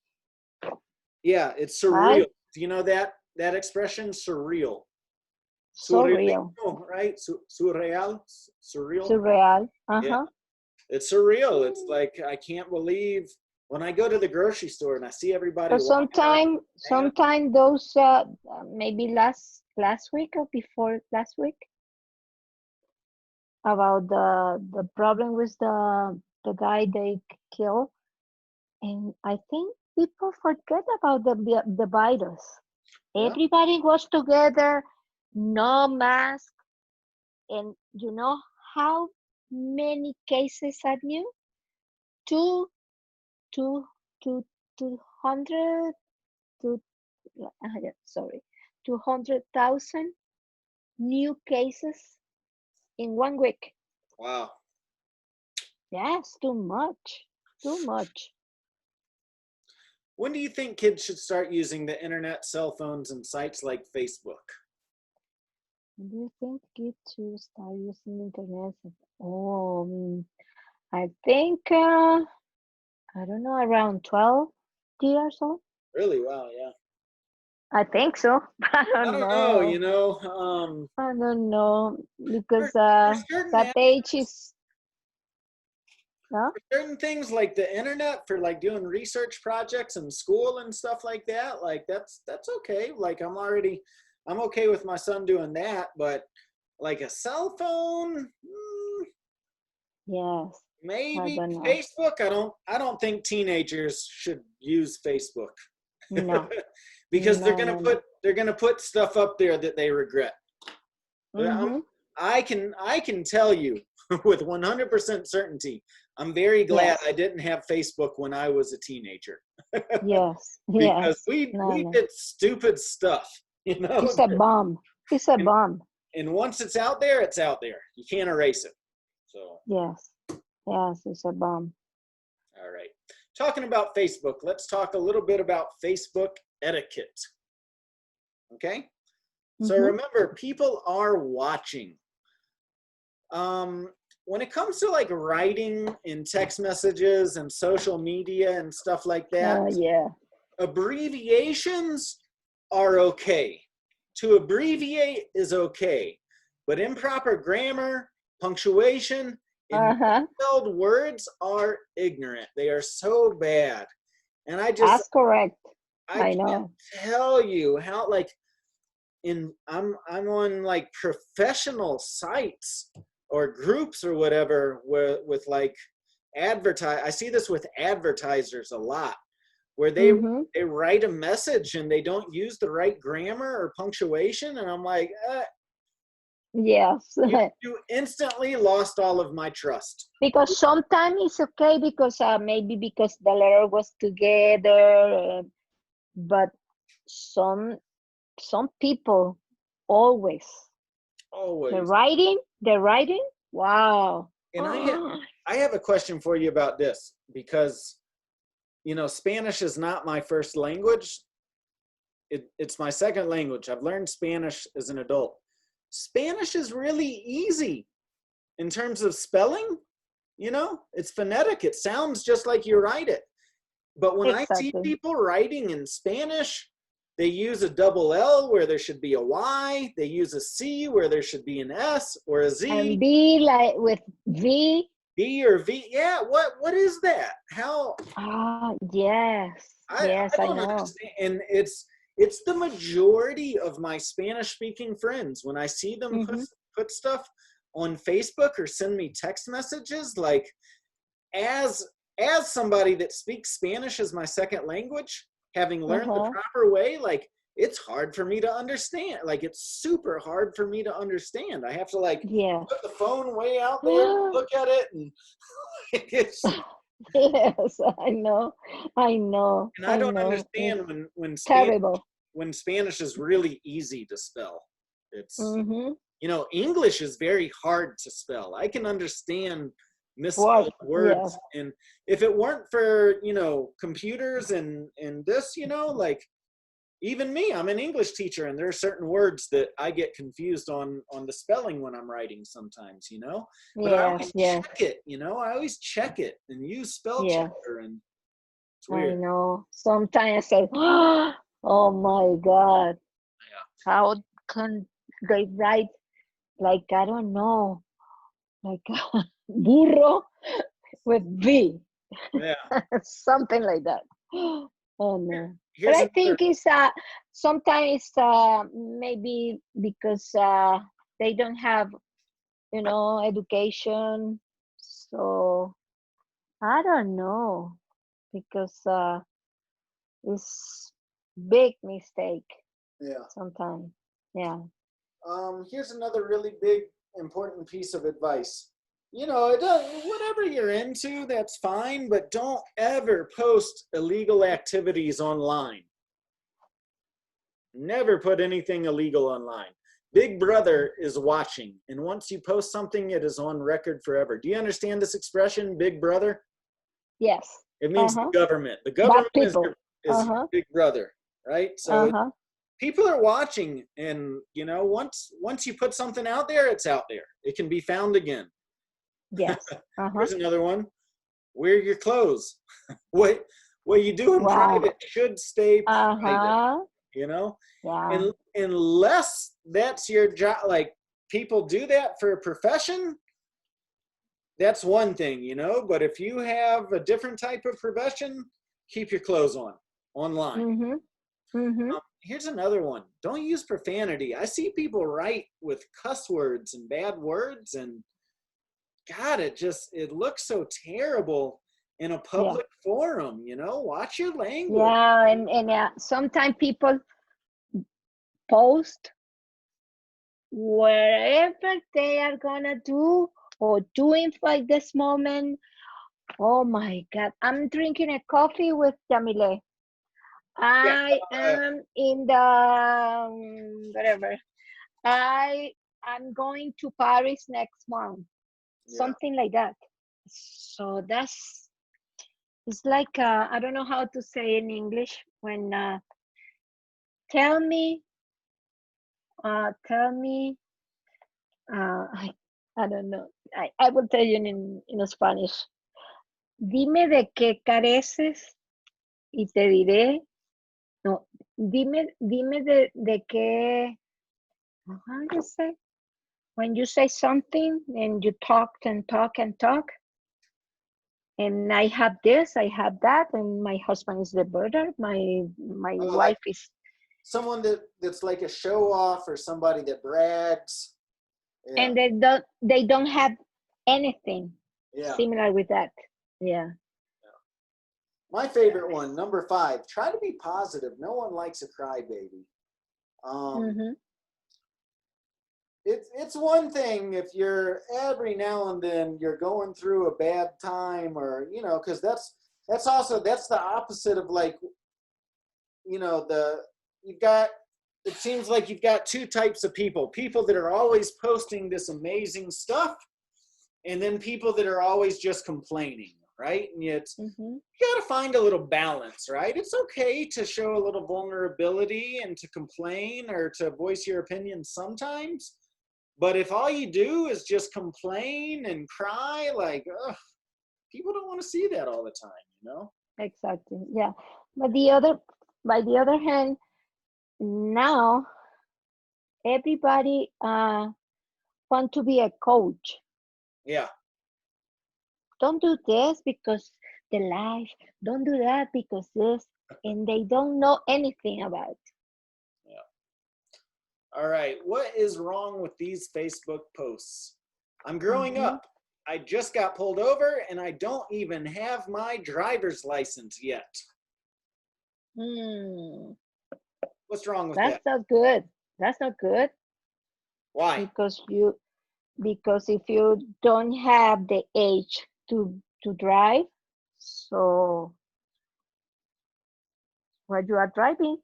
yeah, it's surreal. Right? You know that expression, surreal. So real. Right? Surreal. Surreal. Yeah, it's surreal. It's like I can't believe when I go to the grocery store and I see everybody. So sometime those maybe last week or before last week about the problem with the guy they killed, and I think people forget about the virus. Yeah. Everybody was together, no mask, and you know how many cases are new? Two, 200, sorry, 200,000 new cases in 1 week. Wow. Yes, too much, too much. When do you think kids should start using the internet, cell phones, and sites like Facebook? Do you think kids should start using internet? Oh, I think, I don't know, around 12 years old. Really? Wow. Yeah. I think so. I I don't don't know. know. I don't know because For certain that age is, no? for certain things like the internet for like doing research projects in school and stuff like that, like that's okay. Like I'm okay with my son doing that, but like a cell phone, Yes, I maybe don't know. Facebook. I don't think teenagers should use Facebook. No, Because they're no, gonna put stuff up there that they regret. no. I can tell you with 100% certainty, I'm very glad Yes, I didn't have Facebook when I was a teenager. yes, Because yes. we No. did stupid stuff, It's a bomb. It's a and, bomb. and once it's out there, it's out there. You can't erase it. So Yes, yes, it's a bomb. all right, talking about Facebook, let's talk a little bit about Facebook etiquette. Okay, so remember, people are watching. When it comes to like writing in text messages and social media and stuff like that, Yeah. abbreviations are okay. To abbreviate is okay, but improper grammar, punctuation, and misspelled words are ignorant. They are so bad. And That's correct. I I can't know. tell you how like I'm on like professional sites or groups or whatever with like I see this with advertisers a lot where they write a message and they don't use the right grammar or punctuation, and I'm like, Yes. you instantly lost all of my trust. Because sometimes it's okay because maybe because the letter was together, but some people always the writing. Wow. And I have a question for you about this, because Spanish is not my first language. It's my second language. I've learned Spanish as an adult. Spanish is really easy in terms of spelling. It's phonetic. It sounds just like you write it. But when I see people writing in Spanish, they use a double L where there should be a Y. They use a C where there should be an S or a Z. And B like with V. B or V. Yeah. What is that? How? Yes. Yes, I don't know. understand. And it's the majority of my Spanish speaking friends. When I see them put stuff on Facebook or send me text messages, like as somebody that speaks Spanish as my second language, having learned the proper way, like it's hard for me to understand. Like it's super hard for me to understand. I have to like put the phone way out there, look at it, and it's yes, I know. and I don't understand when Spanish is really easy to spell. It's English is very hard to spell. I can understand misspelled words, and if it weren't for computers and this, like even me, I'm an English teacher, and there are certain words that I get confused on the spelling when I'm writing sometimes, but I always check it, I always check it and use spell checker, and it's weird. I know. Sometimes I say, oh my God, how can they write like, I don't know, like burro with V. Something like that. Oh no. But I think it's sometimes maybe because they don't have education, so I don't know, because it's big mistake sometimes. Here's another really big important piece of advice. Whatever you're into, that's fine, but don't ever post illegal activities online. Never put anything illegal online. Big Brother is watching, and once you post something, it is on record forever. Do you understand this expression, Big Brother? Yes. It means the government. The government is your Big Brother, right? So people are watching, and once you put something out there, it's out there. It can be found again. Yes. Here's another one. Wear your clothes. What you do in private should stay private. And unless that's your job, like people do that for a profession, that's one thing, but if you have a different type of profession, keep your clothes on online. Here's another one. Don't use profanity. I see people write with cuss words and bad words, and God, it looks so terrible in a public forum, watch your language. And sometimes people post wherever they are gonna do or doing for this moment. Oh my God, I'm drinking a coffee with Jamile. I am in the whatever. I'm going to Paris next month. Something like that. So it's like I don't know how to say in English when tell me I don't know. I will tell you in Spanish. Dime de qué careces y te diré. No, dime de qué. How do you say? When you say something and you talk and talk and talk, and I have this, I have that, and my husband is the birder. My wife is someone that's like a show off, or somebody that brags. And they don't have anything similar with that. My favorite one, number 5, try to be positive. No one likes a crybaby. It's one thing if you're every now and then you're going through a bad time, or because that's the opposite of like it seems like you've got two types of people that are always posting this amazing stuff, and then people that are always just complaining, right? And you got to find a little balance, right? It's okay to show a little vulnerability and to complain or to voice your opinion sometimes, but if all you do is just complain and cry, like, people don't want to see that all the time, Exactly. Yeah. But by the other hand, now everybody want to be a coach. Don't do this because the life. Don't do that because this, and they don't know anything about it. All right. What is wrong with these Facebook posts? I'm growing up. I just got pulled over and I don't even have my driver's license yet. What's wrong with that? That's not good. That's not good Why? because if you don't have the age to drive, so when you are driving,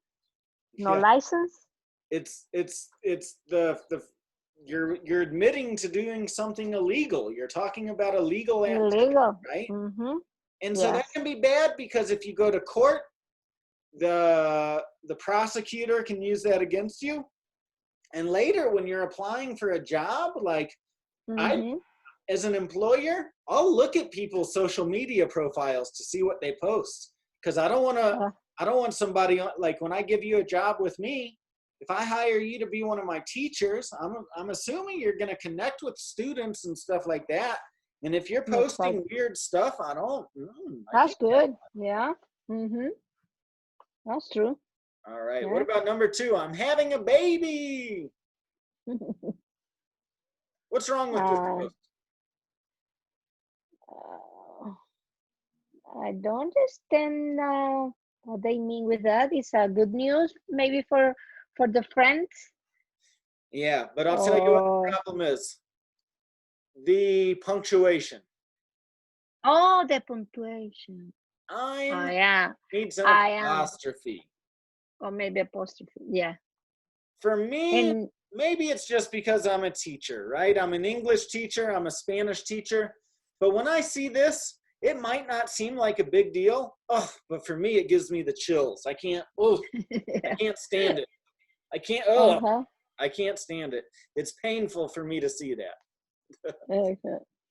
no Yeah. license. It's the you're admitting to doing something illegal. You're talking about illegal activity, Illegal. right? And so that Yes. can be bad because if you go to court, the prosecutor can use that against you. And later when you're applying for a job, like I as an employer, I'll look at people's social media profiles to see what they post because I don't want somebody like when I give you a job with me, if I hire you to be one of my teachers, I'm assuming you're going to connect with students and stuff like that. And if you're posting weird stuff, I don't. That's good. Yeah. That's true. All right. Yeah. What about number 2? I'm having a baby. What's wrong with this post? I don't understand what they mean with that. It's good news, maybe for the friends. Yeah, but I'll tell you what the problem is. The punctuation. Oh, the punctuation. Need some apostrophe. Or maybe apostrophe. Yeah. For me, maybe it's just because I'm a teacher, right? I'm an English teacher. I'm a Spanish teacher. But when I see this, it might not seem like a big deal. Oh, but for me, it gives me the chills. I can't. Oh, I can't stand it. I can't. Oh, I can't stand it. It's painful for me to see that.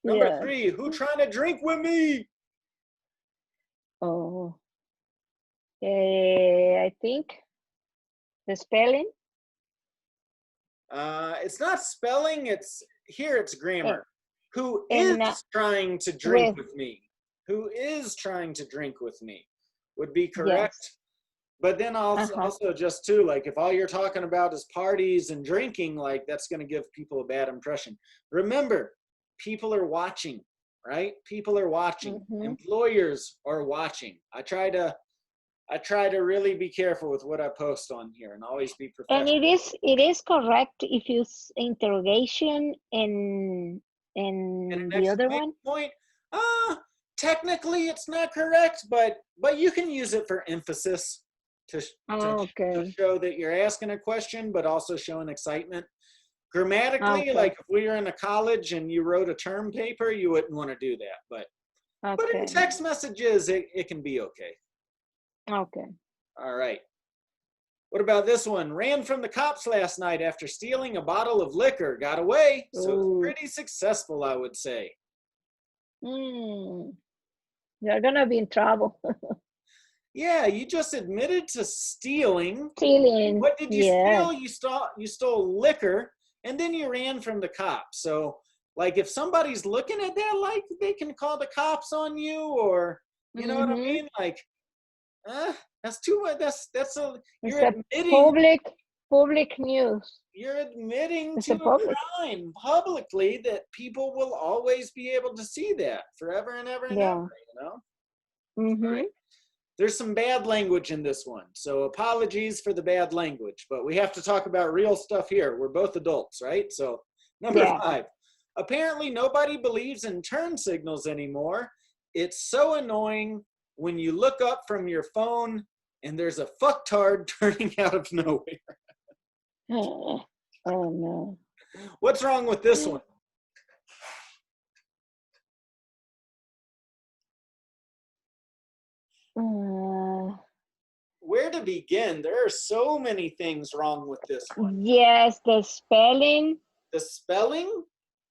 Number 3, who trying to drink with me? Oh, I think the spelling. It's not spelling. It's grammar. Who is trying to drink with me? Who is trying to drink with me would be correct. Yes. But then also just too, like if all you're talking about is parties and drinking, like that's going to give people a bad impression. Remember, people are watching, right? People are watching. Employers are watching. I try to really be careful with what I post on here and always be professional. And it is correct if you use interrogation and the other one. Point. Technically it's not correct, but you can use it for emphasis to show that you're asking a question, but also showing excitement. Grammatically, like if we were in a college and you wrote a term paper, you wouldn't want to do that. But in text messages, it can be okay. Okay. All right. What about this one? Ran from the cops last night after stealing a bottle of liquor. Got away. So it's pretty successful, I would say. You're going to be in trouble. Yeah, you just admitted to stealing. What did you steal? You stole liquor, and then you ran from the cops. So, like, if somebody's looking at that, like, they can call the cops on you, or you know what I mean? Like, that's too much. You're admitting public news. You're admitting to a crime publicly that people will always be able to see that forever and ever and ever. You know. Right. There's some bad language in this one, so apologies for the bad language, but we have to talk about real stuff here. We're both adults, right? So number 5, apparently nobody believes in turn signals anymore. It's so annoying when you look up from your phone and there's a fucktard turning out of nowhere. Oh no. What's wrong with this one? Where to begin? There are so many things wrong with this one. Yes, the spelling. The spelling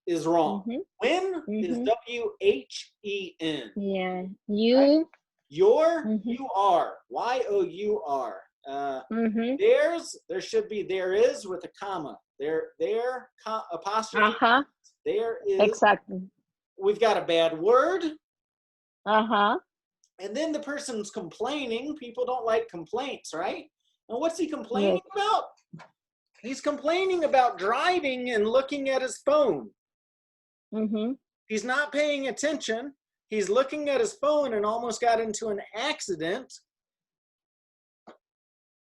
is wrong. When is W-H-E-N. Yeah. You. Your, you are. Y-O-U-R. There should be there is with a comma. There, apostrophe. There is. Exactly. We've got a bad word. And then the person's complaining. People don't like complaints, right? And what's he complaining about? He's complaining about driving and looking at his phone. Mm-hmm. He's not paying attention. He's looking at his phone and almost got into an accident.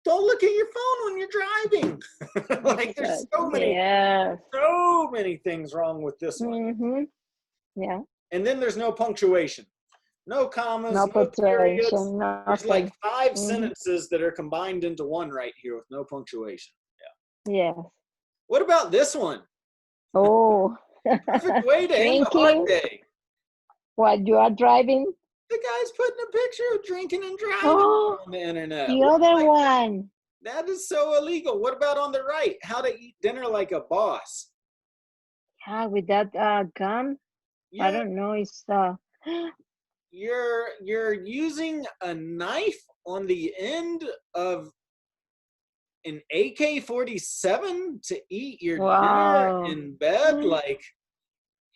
Don't look at your phone when you're driving. Like there's so many things wrong with this one. Mm-hmm. Yeah. And then there's no punctuation, no commas, No no periods. punctuation, There's like nothing. 5 sentences that are combined into one right here with no punctuation. Yes. What about this one? Oh. Perfect way to end a hard day. What, you are driving? The guy's putting a picture of drinking and driving on the internet. The other one. That is so illegal. What about on the right? How to eat dinner like a boss. Yeah, with that gun? Yeah, I don't know. It's you're using a knife on the end of an AK-47 to eat your dinner in bed. Like,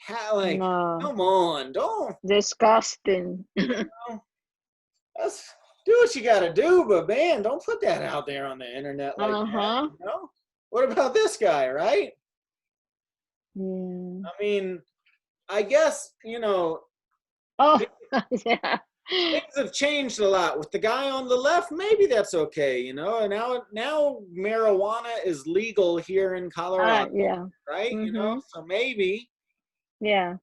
how? Like, no. come on, don't. Disgusting. That's, do what you gotta do, but man, don't put that out there on the internet like that. You know? What about this guy, right? Yeah. I mean, I guess, you know, Yeah. things have changed a lot. With the guy on the left, maybe that's okay, you know. And now marijuana is legal here in Colorado, yeah. right? You know, so maybe, you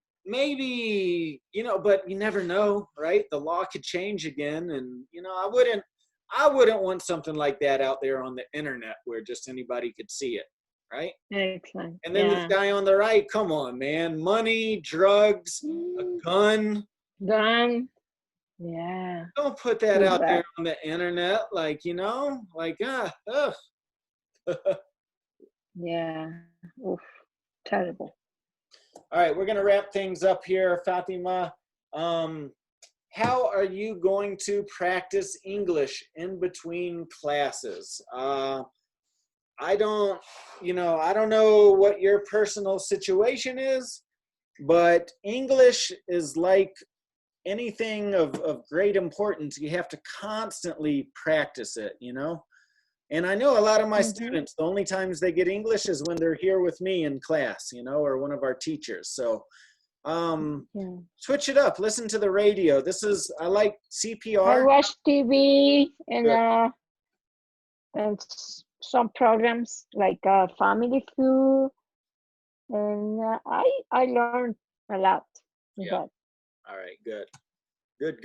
know, but you never know, right? The law could change again, and you know, I wouldn't want something like that out there on the internet where just anybody could see it, right? Excellent. And then this guy on the right, come on, man, money, drugs, a gun. Gun. Yeah. Don't put that out there on the internet, like, you know, like, ugh. Yeah. Oof. Terrible. All right, we're gonna wrap things up here, Fatima. How are you going to practice English in between classes? I don't know what your personal situation is, but English is like anything of great importance. You have to constantly practice it, you know? And I know a lot of my students, the only times they get English is when they're here with me in class, you know, or one of our teachers. So switch it up, listen to the radio. I like CPR. I watch TV and some programs like Family Feud, and I learned a lot. Yeah. All right, good. Good.